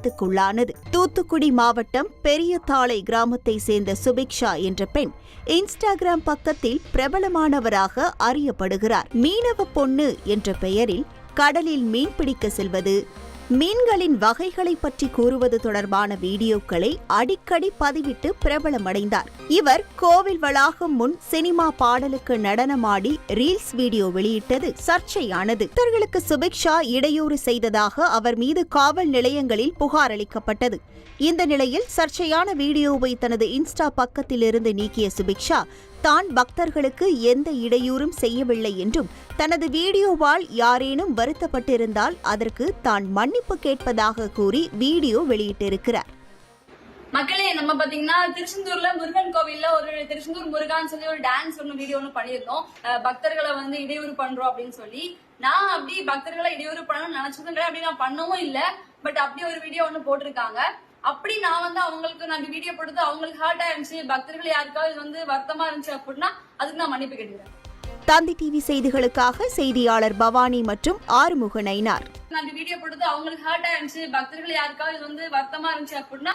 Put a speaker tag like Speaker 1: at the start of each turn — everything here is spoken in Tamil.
Speaker 1: விவாதத்துக்குள்ளானது. தூத்துக்குடி மாவட்டம் பெரியதாளை கிராமத்தை சேர்ந்த சுபிக்ஷா என்ற பெண் இன்ஸ்டாகிராம் பக்கத்தில் பிரபலமானவராக அறியப்படுகிறார். மீனவ பொண்ணு என்ற பெயரில் கடலில் மீன்பிடிக்க செல்வது, மீன்களின் வகைகளை பற்றி கூறுவது தொடர்பான வீடியோக்களை அடிக்கடி பதிவிட்டு பிரபலமடைந்தார். இவர் கோவில் வளாகம் முன் சினிமா பாடலுக்கு நடனமாடி ரீல்ஸ் வீடியோ வெளியிட்டது சர்ச்சையானது. பக்தர்களுக்கு சுபிக்ஷா இடையூறு செய்ததாக அவர் மீது காவல் நிலையங்களில் புகார் அளிக்கப்பட்டது. இந்த நிலையில் சர்ச்சையான வீடியோவை தனது இன்ஸ்டா பக்கத்திலிருந்து நீக்கிய சுபிக்ஷா தான் பக்தர்களுக்கு எந்த இடையூறும் செய்யவில்லை என்றும் தனது வீடியோவால் யாரேனும் வருத்தப்பட்டிருந்தால் அதற்கு தான் மன்னிப்பு கேட்பதாக கூறி வீடியோ வெளியிட்டிருக்கிறார்.
Speaker 2: மக்களே, நம்ம பாத்தீங்கன்னா திருச்செந்தூர்ல முருகன் கோவில்ல ஒரு திருச்செந்தூர் முருகான்னு சொல்லி ஒரு டான்ஸ் வீடியோ ஒன்று பண்ணியிருந்தோம். பக்தர்களை இடையூறு பண்றோம் அப்படின்னு சொல்லி. நான் அப்படி பக்தர்களை இடையூறு பண்ணணும்னு நினைச்சதும் கிடையாது, அப்படி நான் பண்ணவும் இல்லை. பட் அப்படி ஒரு வீடியோ ஒன்று போட்டிருக்காங்க. அப்படி நான் அவங்களுக்கு நான் வீடியோ போட்டது அவங்களுக்கு ஹர்ட் ஆயிருந்துச்சு, பக்தர்கள் யாருக்காவது வருத்தமா இருந்துச்சு அப்படின்னா அதுக்கு நான் மன்னிப்பு கேட்டுக்கிறேன்.
Speaker 1: தந்தி டிவி செய்திகளுக்காக செய்தியாளர் பவானி மற்றும் ஆறுமுக நயினார்.
Speaker 2: நான் வீடியோ போட்டது அவங்களுக்கு ஹர்ட் ஆயிருந்துச்சு, பக்தர்கள் யாருக்காவது வருத்தமா இருந்துச்சு அப்படின்னா